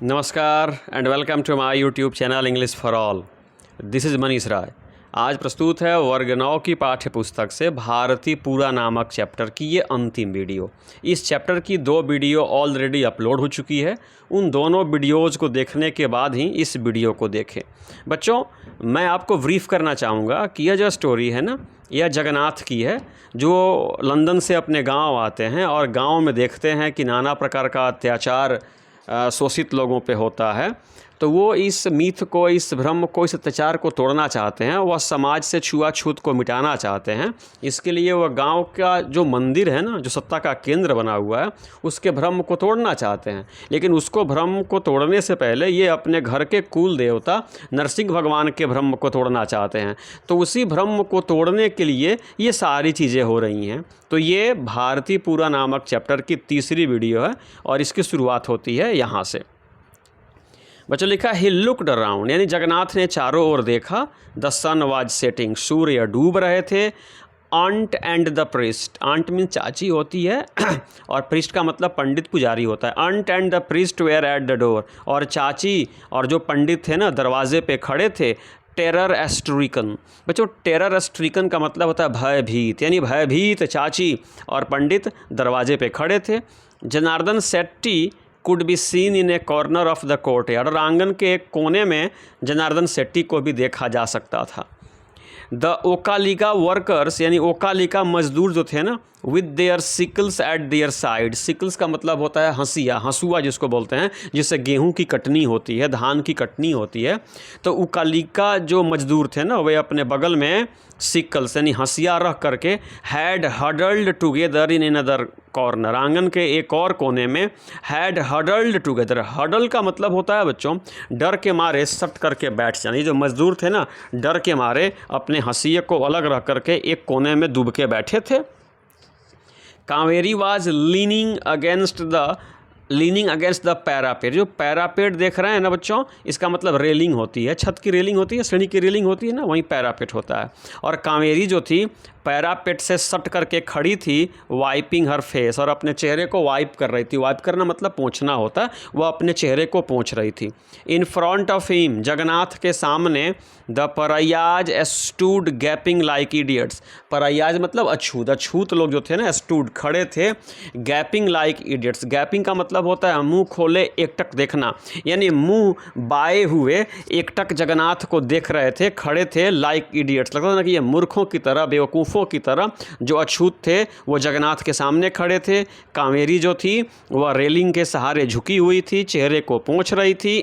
नमस्कार and welcome to my YouTube channel English for all. This is Manish Rai. आज प्रस्तुत है वर्ग 9 की पाठ्य पुस्तक से भारती पूरा नामक चैप्टर की ये अंतिम वीडियो। इस चैप्टर की 2 वीडियो ऑलरेडी अपलोड हो चुकी है। उन दोनों वीडियोज़ को देखने के बाद ही इस वीडियो को देखें। बच्चों, मैं आपको ब्रीफ करना चाहूँगा कि यह जो स्टोरी है ना, यह जगन्नाथ की है, जो लंदन से अपने गाँव आते हैं और गाँव में देखते हैं कि नाना प्रकार का अत्याचार शोषित लोगों पे होता है। तो वो इस मिथ को, इस भ्रम को, इस अत्याचार को तोड़ना चाहते हैं। वह समाज से छुआछूत को मिटाना चाहते हैं। इसके लिए वह गांव का जो मंदिर है ना, जो सत्ता का केंद्र बना हुआ है, उसके भ्रम को तोड़ना चाहते हैं। लेकिन उसको भ्रम को तोड़ने से पहले ये अपने घर के कुल देवता नरसिंह भगवान के भ्रम को तोड़ना चाहते हैं। तो उसी भ्रम को तोड़ने के लिए ये सारी चीज़ें हो रही हैं। तो ये भारती पूरा नामक चैप्टर की तीसरी वीडियो है और इसकी शुरुआत होती है यहाँ से। बच्चों, लिखा ही लुक्ड अराउंड, यानी जगन्नाथ ने चारों ओर देखा। द सन वाज सेटिंग, सूर्य डूब रहे थे। Aunt and the priest, aunt mean चाची होती है और प्रिस्ट का मतलब पंडित पुजारी होता है। Aunt and the priest were at the door, और चाची और जो पंडित थे ना दरवाजे पे खड़े थे। टेरर एस्ट्रिकन, बच्चों टेरर एस्ट्रिकन का मतलब होता है भयभीत, यानी भयभीत चाची और पंडित दरवाजे पे खड़े थे। Janardhan Shetty could be seen in a corner of the courtyard, और आंगन के एक कोने में जनार्दन सेट्टी को भी देखा जा सकता था। द ओकालिका वर्कर्स, यानी ओकालिका मजदूर जो थे ना, with their sicles eight their side, sicles का मतलब होता है हंसिया, हंसुआ जिसको बोलते हैं, जिससे गेहूं की कटनी होती है, धान की कटनी होती है। तो ओकालिका जो मजदूर थे ना, वे अपने बगल में सिकल्स यानी हंसिया रख करके had huddled together in another corner, आंगन के एक और कोने में हैड हडल्ड टुगेदर। हडल का मतलब होता है बच्चों डर के मारे सट करके बैठ जाना। ये जो मजदूर थे ना, डर के मारे अपने हंसिये को अलग रख करके एक कोने में दुब के बैठे थे। Kaveri was leaning against the parapet. जो पैरापेट देख रहे हैं ना बच्चों, इसका मतलब रेलिंग होती है, छत की रेलिंग होती है, श्रेणी की रेलिंग होती है ना, वहीं पैरापेट होता है। और कावेरी जो थी पैरापेट से सट करके खड़ी थी, वाइपिंग हर फेस, और अपने चेहरे को वाइप कर रही थी। वाइप करना मतलब पोंछना होता है, वह अपने चेहरे को पोंछ रही थी। In front of him, Jagannath के सामने, the pariahs stood gaping like idiots. Pariahs मतलब अछूत, अछूत लोग जो थे ना स्टूड खड़े थे, गैपिंग लाइक इडियट्स। गैपिंग का मतलब होता है मुंह खोले एकटक देखना, यानी मुंह बाए हुए एकटक जगन्नाथ को देख रहे थे, खड़े थे लाइक इडियट्स। लगता था ना कि ये मूर्खों की तरह, बेवकूफ़ों की तरह जो अछूत थे वो जगन्नाथ के सामने खड़े थे। कावेरी जो थी वह रेलिंग के सहारे झुकी हुई थी, चेहरे को पोंछ रही थी।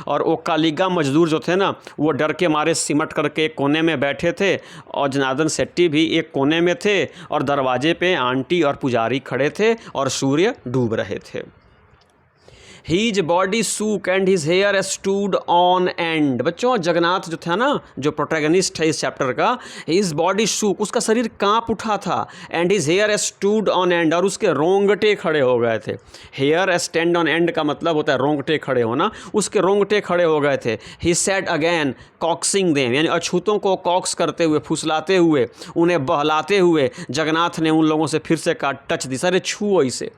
और ओकालिका मजदूर जो थे ना, वो डर के मारे सिमट करके एक कोने में बैठे थे, और जनार्दन सेट्टी भी एक कोने में थे, और दरवाजे पे आंटी और पुजारी खड़े थे और सूर्य डूब रहे थे। His body shook and his hair stood on end। बच्चों, जगन्नाथ जो था ना, जो प्रोटैगनिस्ट है इस चैप्टर का, his body shook, उसका शरीर कांप उठा था। and his hair stood on end, और उसके रोंगटे खड़े हो गए थे। hair stand on end का मतलब होता है रोंगटे खड़े होना, उसके रोंगटे खड़े हो गए थे। he said again coaxing them, यानी अछूतों को कॉक्स करते हुए, फुसलाते हुए, उन्हें बहलाते हुए जगन्नाथ ने उन लोगों से फिर से कहा टच दिस, अरे छुओ इसे,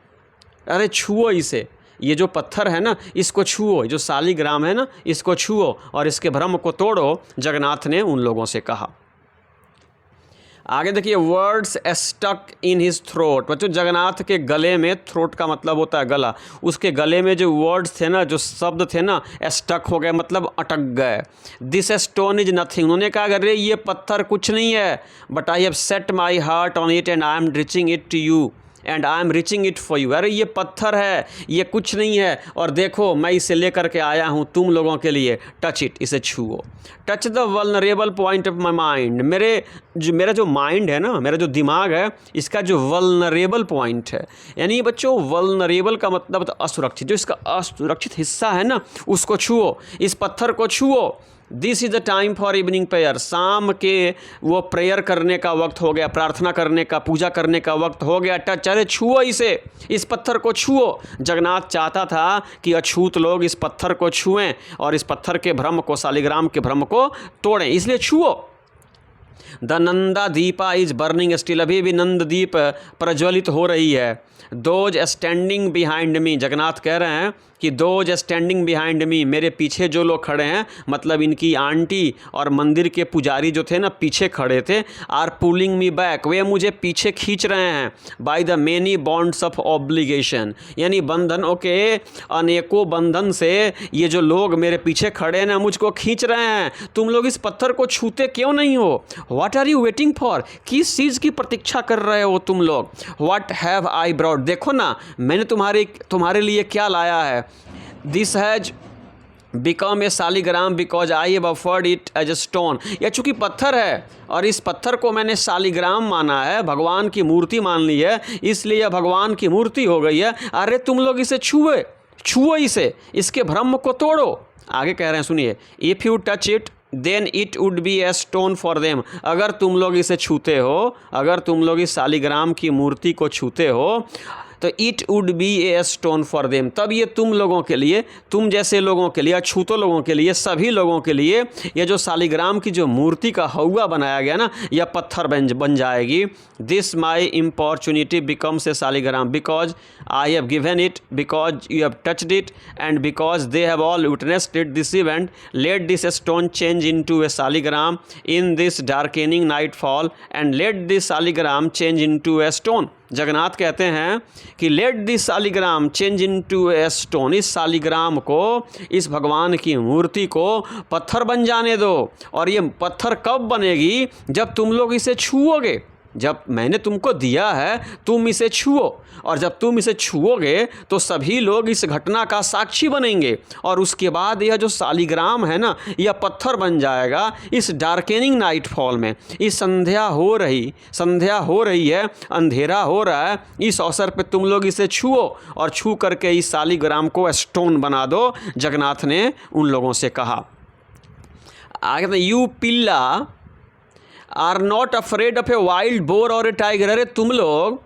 अरे छुओ इसे, ये जो पत्थर है ना इसको छुओ, जो शालिग्राम है ना इसको छुओ और इसके भ्रम को तोड़ो, जगन्नाथ ने उन लोगों से कहा। आगे देखिए, words stuck in his throat. बच्चों, जगन्नाथ के गले में, थ्रोट का मतलब होता है गला, उसके गले में जो वर्ड्स थे ना, जो शब्द थे ना, स्टक हो गए मतलब अटक गए। दिस स्टोन इज नथिंग, उन्होंने कहा अरे ये पत्थर कुछ नहीं है, but I have set my heart on it and I am reaching it to you and I am reaching it for you. अरे ये पत्थर है, ये कुछ नहीं है, और देखो मैं इसे लेकर के आया हूँ तुम लोगों के लिए। टच इट, इसे छुओ। Touch the vulnerable point of my mind, मेरा जो माइंड है ना, मेरा जो दिमाग है, इसका जो वल्नरेबल पॉइंट है, यानी बच्चों वल्नरेबल का मतलब तो असुरक्षित, जो इसका असुरक्षित हिस्सा है ना उसको छुओ, इस पत्थर को छुओ। This is the time for evening prayer, शाम के वो प्रेयर करने का वक्त हो गया, प्रार्थना करने का, पूजा करने का वक्त हो गया। टच, अरे छुओ इसे, इस पत्थर को छुओ। जगन्नाथ चाहता था कि अछूत लोग इस पत्थर को छुएं और इस पत्थर के भ्रम को, शालिग्राम के भ्रम को तोड़ें, इसलिए छुओ। The Nanda Deepa is burning still, अभी भी नंददीप प्रज्वलित हो रही है। Those standing behind me, Jagannath कह रहे हैं कि दोज स्टैंडिंग बिहाइंड मी, मेरे पीछे जो लोग खड़े हैं, मतलब इनकी आंटी और मंदिर के पुजारी जो थे ना पीछे खड़े थे, आर पुलिंग मी बैक, वे मुझे पीछे खींच रहे हैं, by the many bonds of obligation, यानी बंधनों के अनेकों बंधन से ये जो लोग मेरे पीछे खड़े हैं ना मुझको खींच रहे हैं। तुम लोग इस पत्थर को छूते क्यों नहीं हो? What are you waiting for, किस चीज़ की प्रतीक्षा कर रहे हो तुम लोग? व्हाट हैव आई ब्रॉट, देखो ना मैंने तुम्हारे लिए क्या लाया है। This has become a saligram because I have offered it as a stone, यह चूँकि पत्थर है और इस पत्थर को मैंने सालिग्राम माना है, भगवान की मूर्ति मान ली है, इसलिए यह भगवान की मूर्ति हो गई है। अरे तुम लोग इसे छुओ इसे, इसके भ्रम को तोड़ो। आगे कह रहे हैं सुनिए, if you touch it then it would be a stone for them, अगर तुम लोग इसे छूते हो, अगर तुम लोग इस सालिग्राम की मूर्ति को छूते हो तो it would be a stone for them, तब ये तुम लोगों के लिए, तुम जैसे लोगों के लिए, अछूतों लोगों के लिए, सभी लोगों के लिए ये जो सालिग्राम की जो मूर्ति का हौवा बनाया गया ना, यह पत्थर बन जाएगी। This my importunity becomes a saligram because I have given it, because you have touched it and because they have all witnessed it this event, let this stone change into a saligram in this darkening night fall and let this saligram change into a stone. Jagannath कहते हैं कि let this saligram change into a stone, इस सालिग्राम को, इस भगवान की मूर्ति को पत्थर बन जाने दो। और ये पत्थर कब बनेगी? जब तुम लोग इसे छुओगे, जब मैंने तुमको दिया है तुम इसे छुओ, और जब तुम इसे छुओगे तो सभी लोग इस घटना का साक्षी बनेंगे, और उसके बाद यह जो सालिग्राम है ना यह पत्थर बन जाएगा इस डार्केनिंग नाइट फॉल में। इस संध्या हो रही है, अंधेरा हो रहा है, इस अवसर पे तुम लोग इसे छुओ और छू करके इस सालिग्राम को स्टोन बना दो, जगन्नाथ ने उन लोगों से कहा। आगे you Pilla are not afraid of a wild boar or a tiger, अरे तुम लोग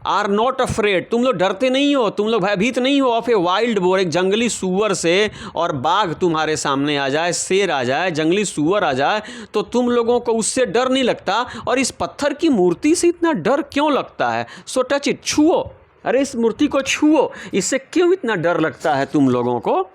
आर नॉट अफ्रेड, तुम लोग डरते नहीं हो, तुम लोग भयभीत नहीं हो ऑफ ए वाइल्ड बोर, एक जंगली सूअर से, और बाघ तुम्हारे सामने आ जाए, शेर आ जाए, जंगली सूअर आ जाए तो तुम लोगों को उससे डर नहीं लगता, और इस पत्थर की मूर्ति से इतना डर क्यों लगता है? सो टच इट, छुओ, अरे इस मूर्ति को छुओ, इससे क्यों इतना डर लगता है तुम लोगों को?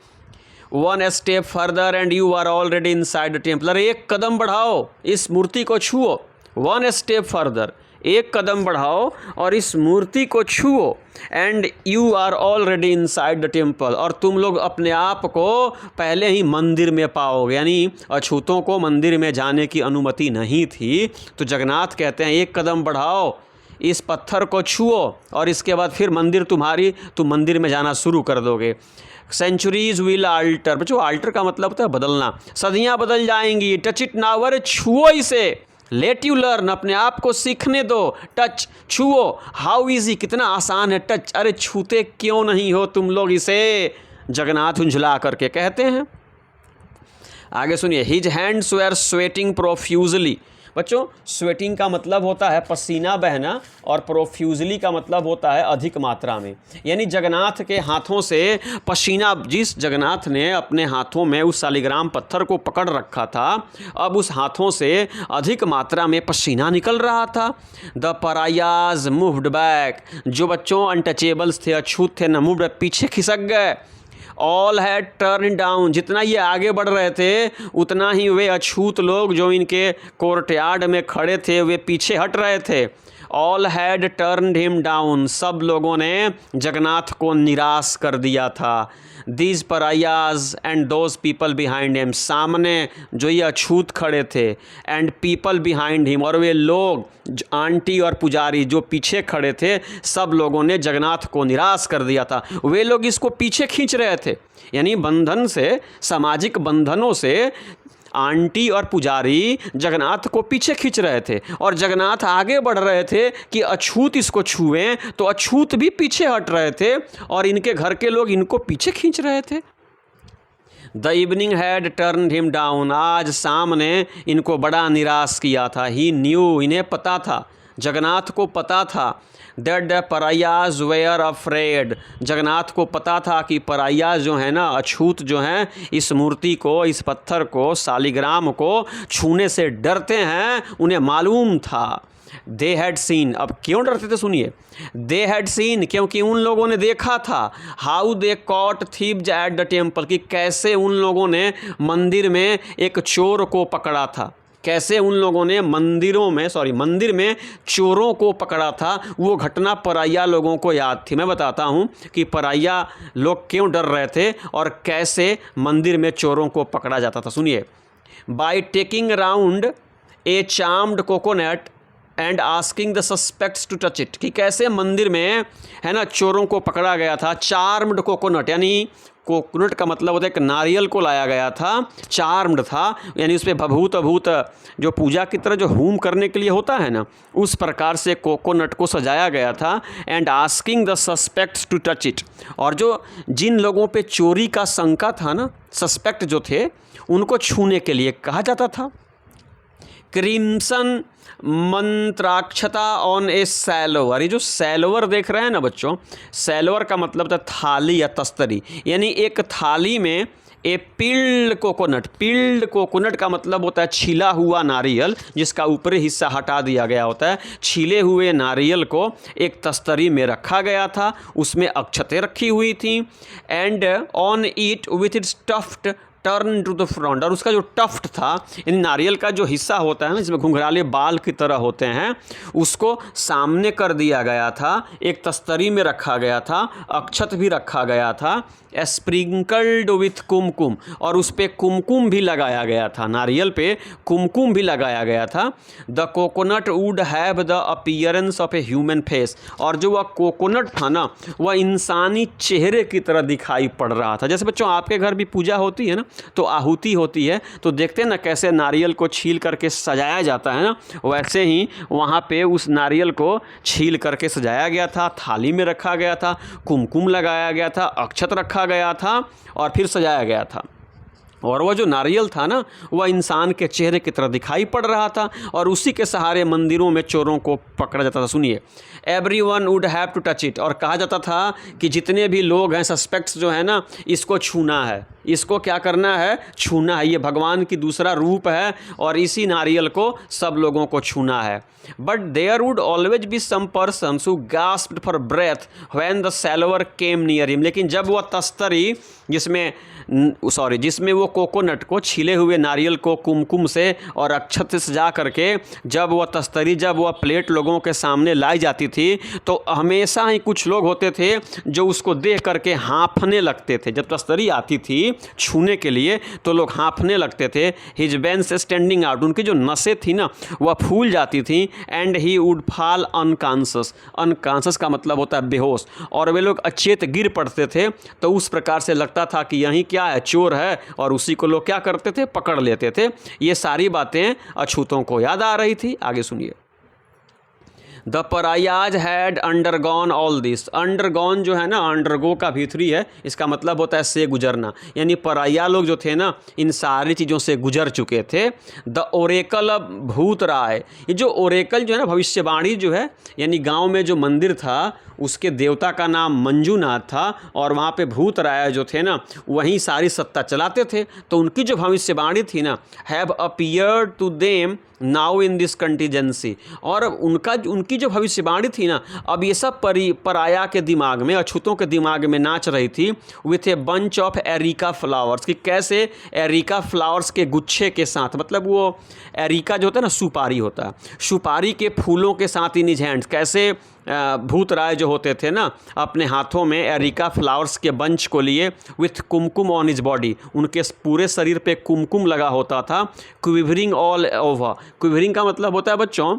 One step further and you are already inside the temple, अरे एक कदम बढ़ाओ, इस मूर्ति को छुओ। वन स्टेप फर्दर, एक कदम बढ़ाओ और इस मूर्ति को छुओ, and you are already inside the temple, और तुम लोग अपने आप को पहले ही मंदिर में पाओगे। यानी अछूतों को मंदिर में जाने की अनुमति नहीं थी, तो जगन्नाथ कहते हैं एक कदम बढ़ाओ, इस पत्थर को छुओ, और इसके बाद फिर तुम मंदिर में जाना शुरू कर दोगे। सेंचुरीज विल आल्टर, बच्चों आल्टर का मतलब होता है बदलना, सदियाँ बदल जाएंगी। टच इट नाउ, अरे छुओ इसे, लेट यू लर्न, अपने आप को सीखने दो। टच, छुओ, हाउ इजी, कितना आसान है टच, अरे छूते क्यों नहीं हो तुम लोग इसे? जगन्नाथ झुंझला करके कहते हैं। आगे सुनिए, his hands were sweating profusely, बच्चों स्वेटिंग का मतलब होता है पसीना बहना, और प्रोफ्यूजली का मतलब होता है अधिक मात्रा में। यानी जगन्नाथ के हाथों से पसीना, जिस जगन्नाथ ने अपने हाथों में उस सालिग्राम पत्थर को पकड़ रखा था, अब उस हाथों से अधिक मात्रा में पसीना निकल रहा था। द परायाज मूव्ड बैक, जो बच्चों अनटचेबल्स थे, अछूत थे न, मूव्ड, पीछे खिसक गए। ऑल हैड टर्न डाउन, जितना ये आगे बढ़ रहे थे उतना ही वे अछूत लोग जो इनके कोर्टयार्ड में खड़े थे वे पीछे हट रहे थे। All had turned him down, सब लोगों ने जगन्नाथ को निराश कर दिया था। These pariahs and those people behind him, सामने जो ये अछूत खड़े थे, एंड पीपल बिहाइंड हिम, और वे लोग आंटी और पुजारी जो पीछे खड़े थे, सब लोगों ने जगन्नाथ को निराश कर दिया था। वे लोग इसको पीछे खींच रहे थे, यानी बंधन से, सामाजिक बंधनों से आंटी और पुजारी जगन्नाथ को पीछे खींच रहे थे, और जगन्नाथ आगे बढ़ रहे थे कि अछूत इसको छुएं, तो अछूत भी पीछे हट रहे थे और इनके घर के लोग इनको पीछे खींच रहे थे। The evening had turn him down, आज शाम ने इनको बड़ा निराश किया था। ही न्यू, इन्हें पता था, जगन्नाथ को पता था। That the pariahs were afraid. Jagannath को पता था कि परायाज जो है ना, अछूत जो हैं, इस मूर्ति को, इस पत्थर को, शालिग्राम को छूने से डरते हैं, उन्हें मालूम था। दे हैड सीन, अब क्यों डरते थे सुनिए, दे हैड सीन, क्योंकि उन लोगों ने देखा था, how they caught thieves at the temple, कि कैसे उन लोगों ने मंदिर में एक चोर को पकड़ा था, कैसे उन लोगों ने मंदिर में चोरों को पकड़ा था। वो घटना पराया लोगों को याद थी। मैं बताता हूँ कि पराया लोग क्यों डर रहे थे और कैसे मंदिर में चोरों को पकड़ा जाता था। सुनिए, by taking round a charmed coconut and asking the suspects to touch it, कि कैसे मंदिर में है ना चोरों को पकड़ा गया था। चार्म्ड कोकोनट, यानी कोकोनट का मतलब होता है कि नारियल को लाया गया था, चार्म्ड था, यानी उस पर भभूत अभूत जो पूजा की तरह जो होम करने के लिए होता है ना, उस प्रकार से कोकोनट को सजाया गया था। And asking the suspects to touch it, और जो जिन लोगों पे चोरी का शंका था ना, सस्पेक्ट जो थे, उनको छूने के लिए कहा जाता था। क्रिम्सन मंत्राक्षता ऑन ए सैलोवर, ये जो सैलोवर देख रहे हैं ना बच्चों, सैलोवर का मतलब था थाली या तस्तरी, यानी एक थाली में ए पिल्ड कोकोनट, पिल्ड कोकोनट का मतलब होता है छिला हुआ नारियल, जिसका ऊपरी हिस्सा हटा दिया गया होता है। छिले हुए नारियल को एक तस्तरी में रखा गया था, उसमें अक्षतें रखी हुई थी। And on it with its tuft turn to the front, और उसका जो टफ्ट था, यानी नारियल का जो हिस्सा होता है ना, जिसमें घुंघराले बाल की तरह होते हैं, उसको सामने कर दिया गया था, एक तस्तरी में रखा गया था, अक्षत भी रखा गया था। स्प्रिंकल्ड विथ कुमकुम, और उस पर कुमकुम भी लगाया गया था, नारियल पे कुमकुम भी लगाया गया था। The coconut would have the appearance of a human face, और जो वह कोकोनट था ना, वह इंसानी चेहरे की तरह दिखाई पड़ रहा था। जैसे बच्चों आपके घर भी पूजा होती है ना, तो आहुति होती है, तो देखते हैं ना कैसे नारियल को छील करके सजाया जाता है ना, वैसे ही वहाँ पे उस नारियल को छील करके सजाया गया था, थाली में रखा गया था, कुमकुम लगाया गया था, अक्षत रखा गया था और फिर सजाया गया था। और वह जो नारियल था ना, वह इंसान के चेहरे की तरह दिखाई पड़ रहा था, और उसी के सहारे मंदिरों में चोरों को पकड़ा जाता था। सुनिए, everyone would have to touch it, और कहा जाता था कि जितने भी लोग हैं, सस्पेक्ट्स जो है ना, इसको छूना है, इसको क्या करना है, छूना है, ये भगवान की दूसरा रूप है और इसी नारियल को सब लोगों को छूना है। But there would always be some person who gasped for breath when the sallower came near him, लेकिन जब वह तस्तरी जिसमें वो कोकोनट को, छिले हुए नारियल को कुमकुम से और अक्षत से सजा करके जब वह प्लेट लोगों के सामने लाई जाती थी, तो हमेशा ही कुछ लोग होते थे जो उसको देख करके हाँफने लगते थे। जब तस्तरी आती थी छूने के लिए तो लोग हाँफने लगते थे। हिज वेन्स स्टैंडिंग आउट, उनकी जो नसें थी ना, वह फूल जाती थी। And he would fall unconscious, unconscious का मतलब होता है बेहोश, और वे लोग अचेत गिर पड़ते थे। तो उस प्रकार से लगता था कि यहीं क्या है, चोर है, और उसी को लोग क्या करते थे, पकड़ लेते थे। ये सारी बातें अछूतों को याद आ रही थी। आगे सुनिए, the pariahs had undergone all this, undergone जो है ना, अंडरगो का भीतरी है, इसका मतलब होता है से गुजरना, यानी पराया लोग जो थे ना, इन सारी चीज़ों से गुजर चुके थे। द ओरेकल ऑफ भूतराय, ये जो ओरेकल जो है ना, भविष्यवाणी जो है, यानी गांव में जो मंदिर था उसके देवता का नाम मंजूनाथ था, और वहाँ पे भूतराय जो थे ना, वहीं सारी सत्ता चलाते थे। तो उनकी जो भविष्यवाणी थी ना, have appeared to them now in this contingency, और उनकी जो भविष्यवाणी थी ना, अब ये सब पराया के दिमाग में, अछूतों के दिमाग में नाच रही थी। With a bunch of areca flowers, कि कैसे एरिका फ्लावर्स के गुच्छे के साथ, मतलब वो एरिका जो होता है ना, सुपारी होता है, सुपारी के फूलों के साथ इन हिज हैंड्स, कैसे भूतराय जो होते थे ना, अपने हाथों में एरिका फ्लावर्स के बंच को लिए, with Kumkum on his body, उनके पूरे शरीर पे कुमकुम लगा होता था। क्विवरिंग ऑल ओवर, क्विवरिंग का मतलब होता है बच्चों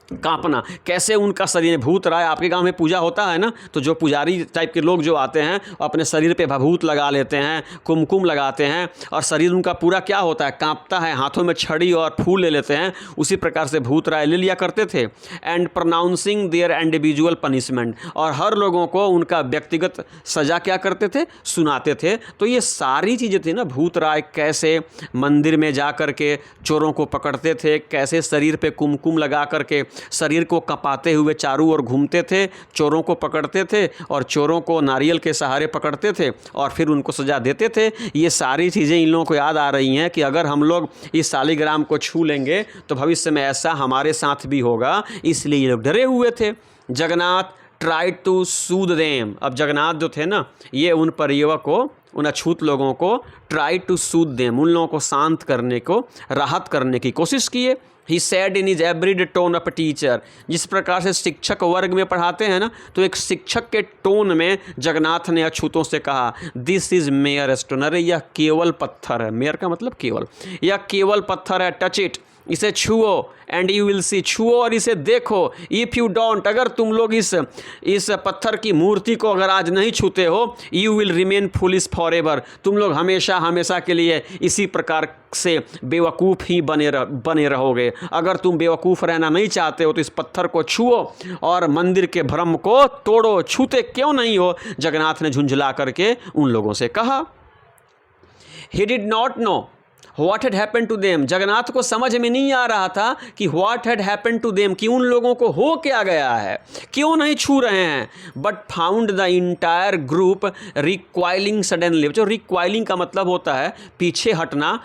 कांपना, कैसे उनका शरीर, भूतराय, आपके गांव में पूजा होता है ना, तो जो पुजारी टाइप के लोग जो आते हैं अपने शरीर पे भभूत लगा लेते हैं, कुमकुम लगाते हैं, और शरीर उनका पूरा क्या होता है, कांपता है, हाथों में छड़ी और फूल ले लेते हैं। उसी प्रकार से भूतराय ले लिया करते थे। And pronouncing their individual punishment, और हर लोगों को उनका व्यक्तिगत सजा क्या करते थे, सुनाते थे। तो ये सारी चीज़ें थी ना, भूतराय कैसे मंदिर में जा कर के चोरों को पकड़ते थे, कैसे शरीर पे कुमकुम लगा करके शरीर को कँपाते हुए चारों ओर घूमते थे, चोरों को पकड़ते थे और चोरों को नारियल के सहारे पकड़ते थे और फिर उनको सजा देते थे। ये सारी चीज़ें इन लोगों को याद आ रही हैं कि अगर हम लोग इस शालिग्राम को छू लेंगे तो भविष्य में ऐसा हमारे साथ भी होगा, इसलिए ये लोग डरे हुए थे। Jagannath try to soothe them. अब जगन्नाथ जो थे ना, ये उन परियुवक को, उन अछूत लोगों को ट्राई टू सूद देम, उन लोगों को शांत करने को, राहत करने की कोशिश किए। He said in is everyday tone of a teacher. जिस प्रकार से शिक्षक वर्ग में पढ़ाते हैं ना, तो एक शिक्षक के टोन में जगन्नाथ ने अछूतों से कहा, दिस इज मेयर स्टोन। अरे यह केवल पत्थर है। मेयर का मतलब केवल। यह केवल पत्थर है, टच इट, इसे छुओ एंड यू विल सी। छुओ और इसे देखो। इफ़ यू डोंट, अगर तुम लोग इस पत्थर की मूर्ति को अगर आज नहीं छूते हो, you will remain foolish for ever. तुम लोग हमेशा हमेशा के लिए इसी प्रकार से बेवकूफ़ ही बने रहोगे। अगर तुम बेवकूफ़ रहना नहीं चाहते हो तो इस पत्थर को छुओ और मंदिर के भ्रम को तोड़ो। छूते क्यों नहीं हो? जगन्नाथ ने झुंझला करके उन लोगों से कहा। He did not know what had happened to them. जगन्नाथ को समझ में नहीं आ रहा था कि what had happened to them, कि उन लोगों को हो क्या गया है, क्यों नहीं छू रहे हैं। But found the entire group recoiling suddenly. जो रिक्वाइलिंग का मतलब होता है पीछे हटना,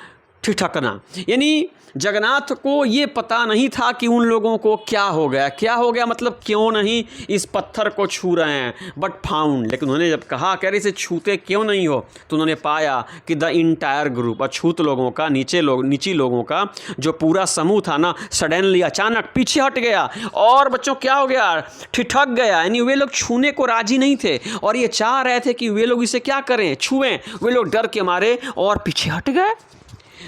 ठिठकना। यानी जगन्नाथ को ये पता नहीं था कि उन लोगों को क्या हो गया। क्या हो गया मतलब क्यों नहीं इस पत्थर को छू रहे हैं। बट फाउंड, लेकिन उन्होंने जब कहा कह रहे इसे छूते क्यों नहीं हो, तो उन्होंने पाया कि द इंटायर ग्रुप, अछूत लोगों का, नीची लोगों का जो पूरा समूह था ना, सडनली अचानक पीछे हट गया। और बच्चों क्या हो गया? ठिठक गया। यानी वे लोग छूने को राजी नहीं थे और ये चाह रहे थे कि वे लोग इसे क्या करें, छुएं। वे लोग डर के मारे और पीछे हट गए।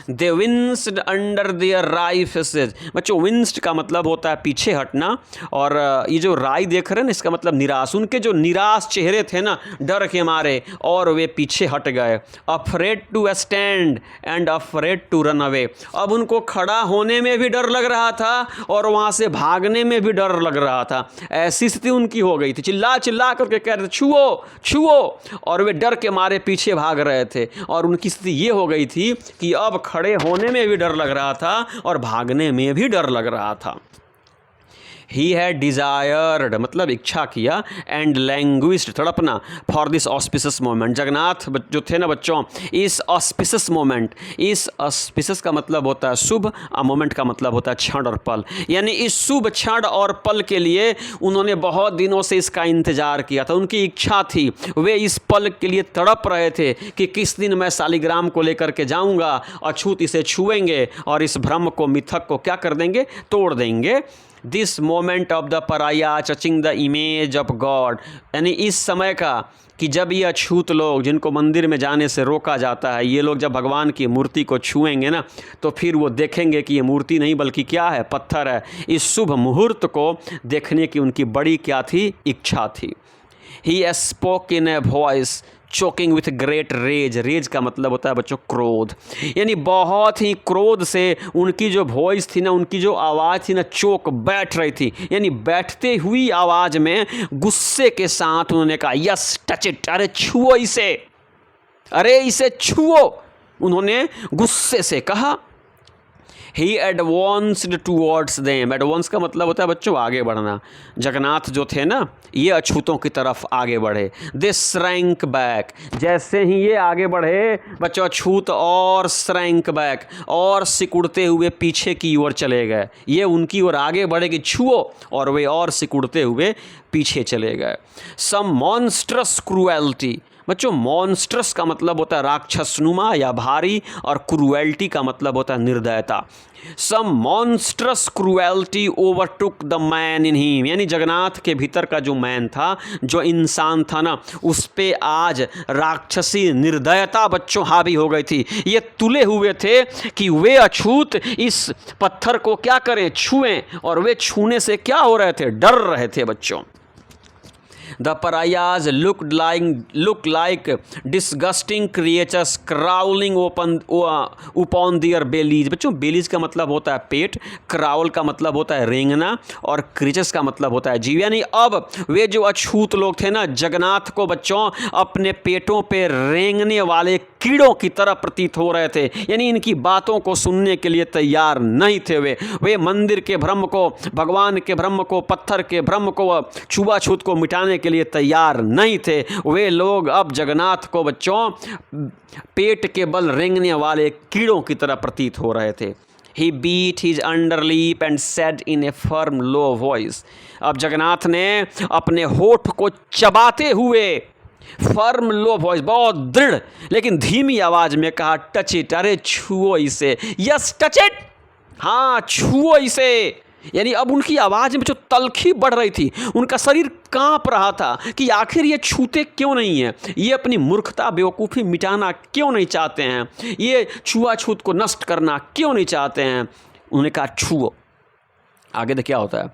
दे विंस्ड अंडर देयर राई फेसेज। बच्चों विंस्ड का मतलब होता है पीछे हटना, और ये जो राई देख रहे हैं ना, इसका मतलब निराश। उनके जो निराश चेहरे थे ना डर के मारे, और वे पीछे हट गए। Afraid to stand and afraid to run away. अब उनको खड़ा होने में भी डर लग रहा था और वहाँ से भागने में भी डर लग रहा था। ऐसी स्थिति उनकी हो गई थी। चिल्ला चिल्ला करके कह रहे थे छुओ छुओ, और वे डर के मारे पीछे भाग रहे थे। और उनकी स्थिति ये हो गई थी कि अब खड़े होने में भी डर लग रहा था और भागने में भी डर लग रहा था। ही हैड डिज़ायर्ड मतलब इच्छा किया, एंड लैंग्विज्ड तड़पना, for this auspicious moment. Jagannath जो थे ना बच्चों, इस ऑस्पिशियस मोमेंट, इस ऑस्पिशियस का मतलब होता है शुभ, मोमेंट का मतलब होता है क्षण और पल। यानी इस शुभ क्षण और पल के लिए उन्होंने बहुत दिनों से इसका इंतजार किया था। उनकी इच्छा थी, वे इस पल के लिए तड़प रहे थे कि किस दिन मैं शालिग्राम को लेकर के जाऊंगा, अछूत इसे छुएंगे और इस भ्रम को, मिथक को क्या कर देंगे, तोड़ देंगे। दिस मोमेंट ऑफ द पराया touching the image of God. यानी इस समय का कि जब ये अछूत लोग, जिनको मंदिर में जाने से रोका जाता है, ये लोग जब भगवान की मूर्ति को छुएंगे ना, तो फिर वो देखेंगे कि ये मूर्ति नहीं बल्कि क्या है, पत्थर है। इस शुभ मुहूर्त को देखने की उनकी बड़ी क्या थी, इच्छा थी। He spoke in a voice choking with great rage. Rage का मतलब होता है बच्चों क्रोध। यानी बहुत ही क्रोध से उनकी जो वॉइस थी ना, उनकी जो आवाज़ थी ना, चोक, बैठ रही थी। यानी बैठते हुई आवाज़ में गुस्से के साथ उन्होंने कहा यस टच इट, अरे छुओ इसे, अरे इसे छुओ, उन्होंने गुस्से से कहा। ही एडवांस्ड टूवर्ड्स देम। एडवांस का मतलब होता है बच्चों आगे बढ़ना। जगन्नाथ जो थे ना, ये अछूतों की तरफ आगे बढ़े। दे श्रैंक बैक। जैसे ही ये आगे बढ़े बच्चों, अछूत और श्रैंक बैक, और सिकुड़ते हुए पीछे की ओर चले गए। ये उनकी ओर आगे बढ़े कि छुओ, और वे और सिकुड़ते हुए पीछे चले गए। सम मॉन्स्ट्रस क्रूएल्टी। बच्चों मॉन्स्ट्रस का मतलब होता है राक्षसनुमा या भारी, और क्रूएल्टी का मतलब होता है निर्दयता। Some monstrous cruelty overtook the man in him. यानी जगन्नाथ के भीतर का जो मैन था, जो इंसान था ना, उस पे आज राक्षसी निर्दयता बच्चों हावी हो गई थी। ये तुले हुए थे कि वे अछूत इस पत्थर को क्या करें, छुएं, और वे छूने से क्या हो रहे थे, डर रहे थे बच्चों। The pariahs looked like disgusting creatures crawling upon their bellies। बच्चों bellies का मतलब होता है पेट, crawl का मतलब होता है रेंगना, और creatures का मतलब होता है जीव। यानी अब वे जो अछूत लोग थे ना, जगन्नाथ को बच्चों अपने पेटों पे रेंगने वाले कीड़ों की तरह प्रतीत हो रहे थे, यानी इनकी बातों को सुनने के लिए तैयार नहीं थे। वे मंदिर के भ्रम को, भगवान के भ्रम को, पत्थर के भ्रम को, छुआछूत को मिटाने के लिए तैयार नहीं थे। वे लोग अब जगन्नाथ को बच्चों पेट के बल रेंगने वाले कीड़ों की तरह प्रतीत हो रहे थे। He beat his underlip and said in a firm low voice. अब जगन्नाथ ने अपने होठ को चबाते हुए फर्म लो वॉइस, बहुत दृढ़ लेकिन धीमी आवाज में कहा, टच इट, अरे छुओ इसे, यस टच इट, हाँ छुओ इसे। यानी अब उनकी आवाज़ में जो तलखी बढ़ रही थी, उनका शरीर कांप रहा था कि आखिर ये छूते क्यों नहीं हैं, ये अपनी मूर्खता बेवकूफ़ी मिटाना क्यों नहीं चाहते हैं, ये छुआछूत को नष्ट करना क्यों नहीं चाहते हैं। उन्होंने कहा छुओ। आगे तो क्या होता है,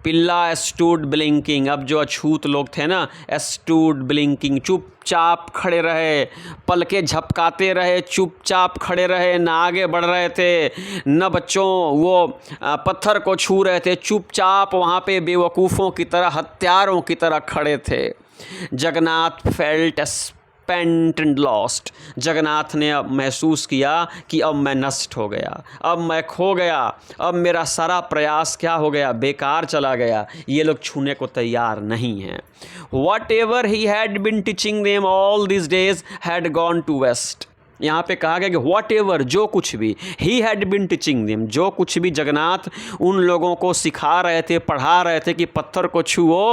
पिल्ला स्टूड ब्लिंकिंग। अब जो अछूत लोग थे ना, स्टूड ब्लिंकिंग, चुपचाप खड़े रहे, पलके झपकाते रहे, चुपचाप खड़े रहे, ना आगे बढ़ रहे थे न बच्चों वो पत्थर को छू रहे थे, चुपचाप वहाँ पे बेवकूफ़ों की तरह, हत्यारों की तरह खड़े थे। Jagannath felt spent and lost. Jagannath ने अब महसूस किया कि अब मैं नष्ट हो गया, अब मैं खो गया, अब मेरा सारा प्रयास क्या हो गया, बेकार चला गया, ये लोग छूने को तैयार नहीं हैं। Whatever he had been teaching them all these days had gone to waste. यहाँ पे कहा गया कि whatever, जो कुछ भी, he had been teaching them, जो कुछ भी जगन्नाथ उन लोगों को सिखा रहे थे, पढ़ा रहे थे कि पत्थर को छुओ,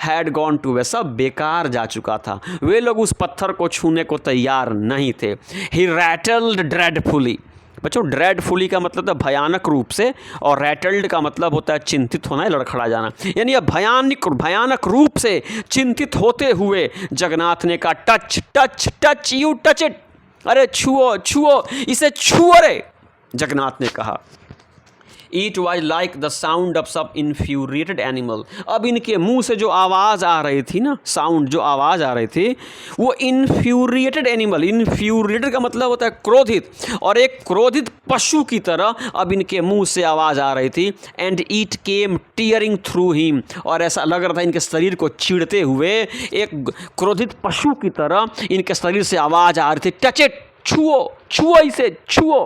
had gone to waste, सब बेकार जा चुका था। वे लोग उस पत्थर को छूने को तैयार नहीं थे। he rattled dreadfully। बच्चों ड्रेडफुली का मतलब था भयानक रूप से, और रैटल्ड का मतलब होता है चिंतित होना, लड़खड़ा जाना। यानी अब भयानक रूप से चिंतित होते हुए जगन्नाथ ने कहा, touch touch touch, you touch it, अरे छुओ छुओ इसे, छुओ रे। जगन्नाथ ने कहा। It was like the sound of some infuriated animal। अब इनके मुंह से जो आवाज़ आ रही थी ना, साउंड जो आवाज़ आ रही थी, वो infuriated animal, infuriated का मतलब होता है क्रोधित, और एक क्रोधित पशु की तरह अब इनके मुंह से आवाज़ आ रही थी। And it came tearing through him, और ऐसा लग रहा था इनके शरीर को चीरते हुए एक क्रोधित पशु की तरह इनके शरीर से आवाज़ आ रही थी, टच इट, छुओ छुओ इसे, छुओ।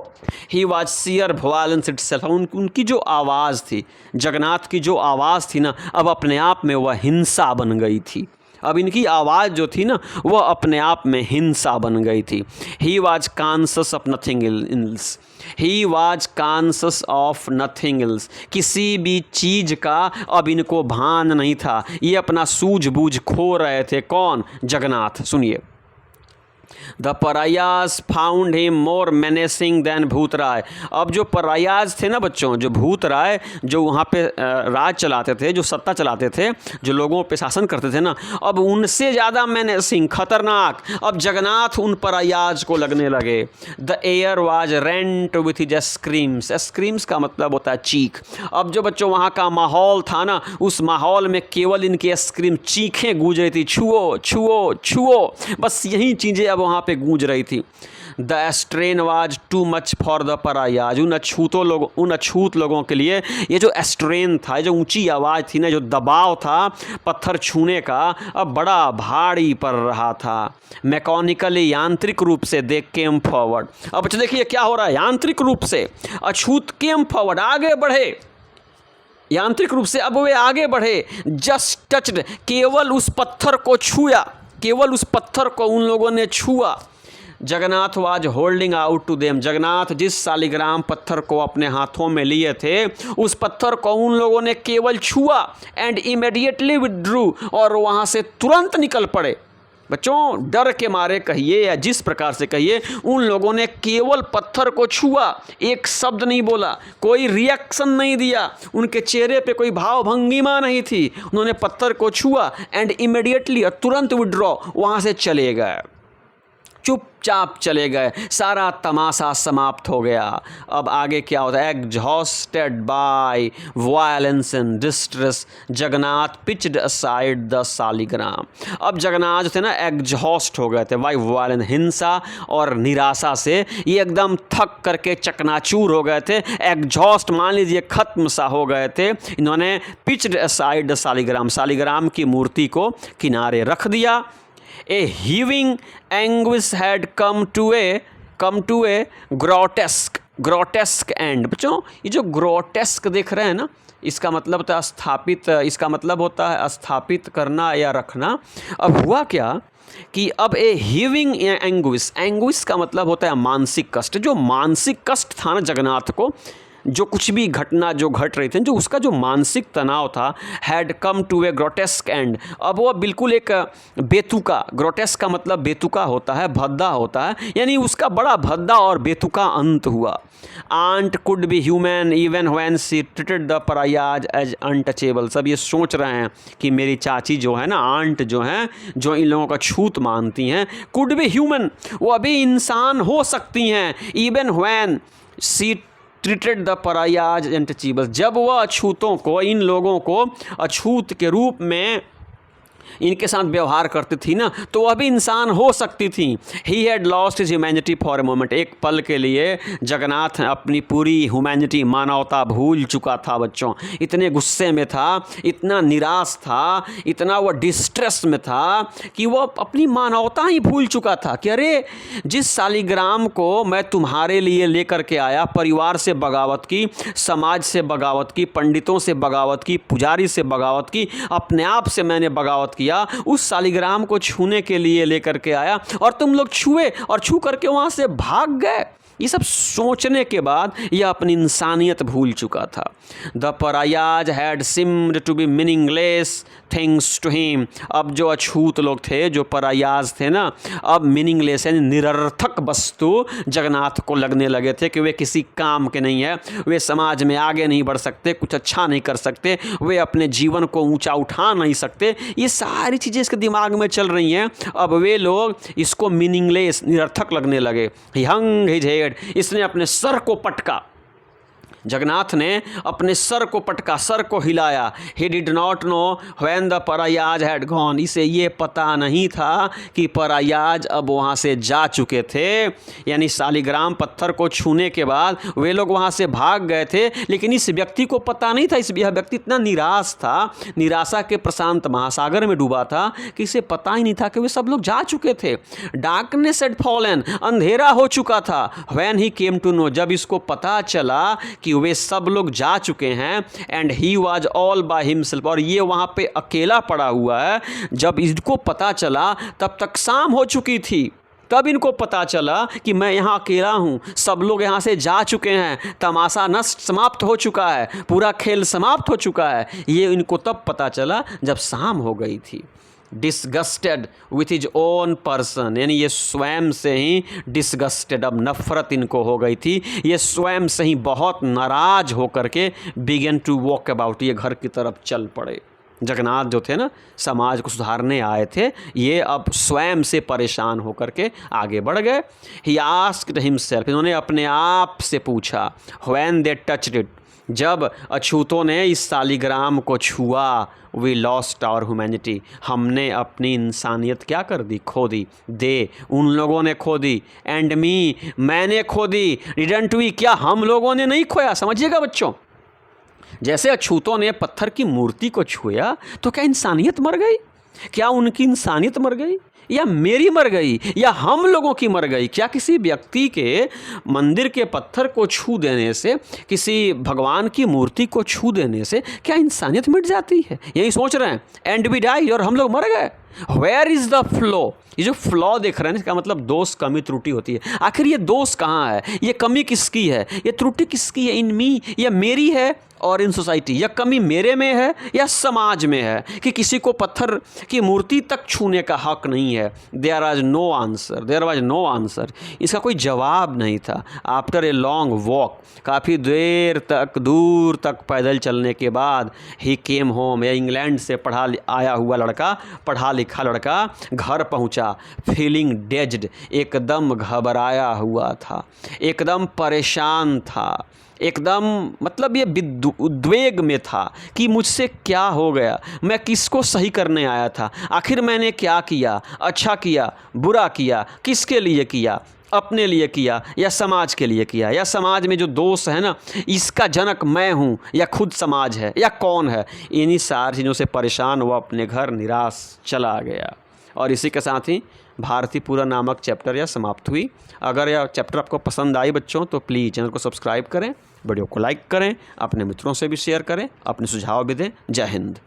He was sheer violence itself. उनकी जो आवाज़ थी, जगन्नाथ की जो आवाज़ थी ना, अब अपने आप में वह हिंसा बन गई थी। अब इनकी आवाज़ जो थी ना, वह अपने आप में हिंसा बन गई थी। He was conscious of nothing else. He was conscious of nothing else. किसी भी चीज़ का अब इनको भान नहीं था, ये अपना सूझबूझ खो रहे थे। कौन? जगन्नाथ। सुनिए, the pariahs found him more menacing than Bhutaraya. अब जो परायाज थे ना बच्चों, जो भूतराय जो वहाँ पे राज चलाते थे, जो सत्ता चलाते थे, जो लोगों पे शासन करते थे ना, अब उनसे ज़्यादा मेनेसिंग, खतरनाक अब जगन्नाथ उन परायाज को लगने लगे। The air was rent with his screams. Screams का मतलब होता है चीख। अब जो बच्चों वहाँ का माहौल था ना, उस माहौल में केवल इनकी स्क्रीम, चीखें गूंज रही थी, छुओ छुओ छुओ, बस यही चीज़ें अब वहाँ पे गूंज रही थी। The strain was too much for the pariahs. उन अछूत लोगों के लिए ये जो स्ट्रेन था, जो ऊंची आवाज़ थी ना, जो दबाव था पत्थर छूने का, अब बड़ा भारी पड़ रहा था। मैकेनिकली, यांत्रिक रूप से दे केम फॉरवर्ड। अब देखिए क्या हो रहा है, यांत्रिक रूप से अछूत केम फॉरवर्ड, आगे बढ़े, यांत्रिक रूप से अब वे आगे बढ़े। जस्ट टच्ड, केवल उस पत्थर को छुआ, केवल उस पत्थर को उन लोगों ने छुआ। Jagannath was holding out to them. Jagannath जिस शालिग्राम पत्थर को अपने हाथों में लिए थे, उस पत्थर को उन लोगों ने केवल छुआ। एंड इमीडिएटली विथड्रू, और वहाँ से तुरंत निकल पड़े। बच्चों डर के मारे कहिए या जिस प्रकार से कहिए, उन लोगों ने केवल पत्थर को छुआ, एक शब्द नहीं बोला, कोई रिएक्शन नहीं दिया, उनके चेहरे पे कोई भाव भंगिमा नहीं थी। उन्होंने पत्थर को छुआ एंड इमीडिएटली, तुरंत विड्रॉ, वहाँ से चले गए, चुपचाप चले गए। सारा तमाशा समाप्त हो गया। अब आगे क्या होता है? Exhausted by violence and distress, Jagannath pitched aside the shaligram. अब जगन्नाथ जो थे ना, एग्जॉस्ट हो गए थे बाय वायलेंस, हिंसा और निराशा से ये एकदम थक करके चकनाचूर हो गए थे। एग्जॉस्ट मान लीजिए खत्म सा हो गए थे। इन्होंने pitched aside the shaligram, shaligram की मूर्ति को किनारे रख दिया। A heaving anguish had come to a grotesque end. बच्चों ये जो ग्रोटेस्क देख रहे हैं ना, इसका मतलब होता है स्थापित, इसका मतलब होता है स्थापित करना या रखना। अब हुआ क्या कि अब ए हीविंग एंग्विश का मतलब होता है मानसिक कष्ट। जो मानसिक कष्ट था ना जगन्नाथ को, जो कुछ भी घटना जो घट रही थी, जो उसका जो मानसिक तनाव था, had come to a grotesque end. अब वो बिल्कुल एक बेतुका, ग्रोटेस्क का मतलब बेतुका होता है, भद्दा होता है, यानी उसका बड़ा भद्दा और बेतुका अंत हुआ। Aunt could be human even when she treated the pariahs as untouchable. सब ये सोच रहे हैं कि मेरी चाची जो है ना, आंट जो हैं, जो इन लोगों का छूत मानती हैं, कुड बी ह्यूमन, वो अभी इंसान हो सकती हैं, even when she treated the pariahs untouchable, जब वह अछूतों को, इन लोगों को अछूत के रूप में इनके साथ व्यवहार करती थी ना, तो वह भी इंसान हो सकती थी। He had lost his humanity for a moment. एक पल के लिए जगन्नाथ अपनी पूरी ह्यूमैनिटी, मानवता भूल चुका था बच्चों। इतने गुस्से में था, इतना निराश था, इतना वह डिस्ट्रेस में था कि वह अपनी मानवता ही भूल चुका था कि अरे जिस शालिग्राम को मैं तुम्हारे लिए लेकर के आया, परिवार से बगावत की, समाज से बगावत की, पंडितों से बगावत की, पुजारी से बगावत की, अपने आप से मैंने बगावत किया, उस शालिग्राम को छूने के लिए लेकर के आया और तुम लोग छुए और छू करके वहां से भाग गए। ये सब सोचने के बाद यह अपनी इंसानियत भूल चुका था। The pariahs had seemed to be meaningless things to him. अब जो अछूत लोग थे, जो परायाज थे ना, अब मीनिंगलेस यानी निरर्थक वस्तु जगन्नाथ को लगने लगे थे कि वे किसी काम के नहीं है, वे समाज में आगे नहीं बढ़ सकते, कुछ अच्छा नहीं कर सकते, वे अपने जीवन को ऊंचा उठा नहीं सकते। ये सारी चीज़ें इसके दिमाग में चल रही हैं। अब वे लोग इसको मीनिंगलेस, निरर्थक लगने लगे। ही हंग हिज हेड, इसने अपने सर को पटका, जगन्नाथ ने अपने सर को पटका, सर को हिलाया। He did not know when the pariahs had gone. इसे ये पता नहीं था कि परायाज अब वहाँ से जा चुके थे, यानी शालिग्राम पत्थर को छूने के बाद वे लोग वहाँ से भाग गए थे। लेकिन इस व्यक्ति को पता नहीं था, यह व्यक्ति इतना निराश था, निराशा के प्रशांत महासागर में डूबा था कि इसे पता ही नहीं था कि वे सब लोग जा चुके थे। डार्कनेस हैड फॉलन, अंधेरा हो चुका था। When he came to know, जब इसको पता चला कि वे सब लोग जा चुके हैं, and he was all by himself, और ये वहाँ पे अकेला पड़ा हुआ है। जब इसको पता चला तब तक शाम हो चुकी थी, तब इनको पता चला कि मैं यहाँ अकेला हूँ, सब लोग यहाँ से जा चुके हैं, तमाशा नष्ट समाप्त हो चुका है, पूरा खेल समाप्त हो चुका है। ये इनको तब पता चला जब शाम हो गई थी। Disgusted with his own person, यानी ये स्वयं से ही डिसगस्टेड, अब नफरत इनको हो गई थी। ये स्वयं से ही बहुत नाराज होकर के बिगन टू वॉक अबाउट, ये घर की तरफ चल पड़े। जगन्नाथ जो थे ना, समाज को सुधारने आए थे, ये अब स्वयं से परेशान होकर के आगे बढ़ गए। ही आस्क्ड हिमसेल्फ, इन्होंने अपने आप से पूछा, व्हेन दे टच्ड इट, जब अछूतों ने इस शालिग्राम को छुआ, वी लॉस्ट आवर ह्यूमैनिटी, हमने अपनी इंसानियत क्या कर दी, खो दी। दे, उन लोगों ने खो दी, एंड मी, मैंने खो दी, डिडंट वी, क्या हम लोगों ने नहीं खोया। समझिएगा बच्चों, जैसे अछूतों ने पत्थर की मूर्ति को छुआ तो क्या इंसानियत मर गई? क्या उनकी इंसानियत मर गई, या मेरी मर गई, या हम लोगों की मर गई? क्या किसी व्यक्ति के मंदिर के पत्थर को छू देने से, किसी भगवान की मूर्ति को छू देने से क्या इंसानियत मिट जाती है? यही सोच रहे हैं, एंड वी डाई, और हम लोग मर गए। वेयर इज़ द फ्लो, ये जो फ्लॉ देख रहे हैं इसका मतलब दोष, कमी, त्रुटि होती है। आखिर ये दोष कहाँ है, ये कमी किसकी है, ये त्रुटि किसकी है? इन मी, या मेरी है और इन सोसाइटी, या कमी मेरे में है या समाज में है कि किसी को पत्थर की मूर्ति तक छूने का हक नहीं है? There was no answer, there was no answer, इसका कोई जवाब नहीं था। आफ्टर ए लॉन्ग वॉक, काफ़ी देर तक, दूर तक पैदल चलने के बाद, ही केम होम, या इंग्लैंड से आया हुआ लड़का, पढ़ा लिखा लड़का घर पहुंचा। फीलिंग डेज्ड, एकदम घबराया हुआ था, एकदम परेशान था, एकदम मतलब ये उद्वेग में था कि मुझसे क्या हो गया, मैं किसको सही करने आया था, आखिर मैंने क्या किया, अच्छा किया, बुरा किया, किसके लिए किया, अपने लिए किया या समाज के लिए किया, या समाज में जो दोष है ना, इसका जनक मैं हूँ या खुद समाज है या कौन है? इन्हीं सारी चीज़ों से परेशान हुआ अपने घर निराश चला गया। और इसी के साथ ही भारती पूरा नामक चैप्टर यह समाप्त हुई। अगर यह चैप्टर आपको पसंद आई बच्चों तो प्लीज़ चैनल को सब्सक्राइब करें, वीडियो को लाइक करें, अपने मित्रों से भी शेयर करें, अपने सुझाव भी दें। जय हिंद।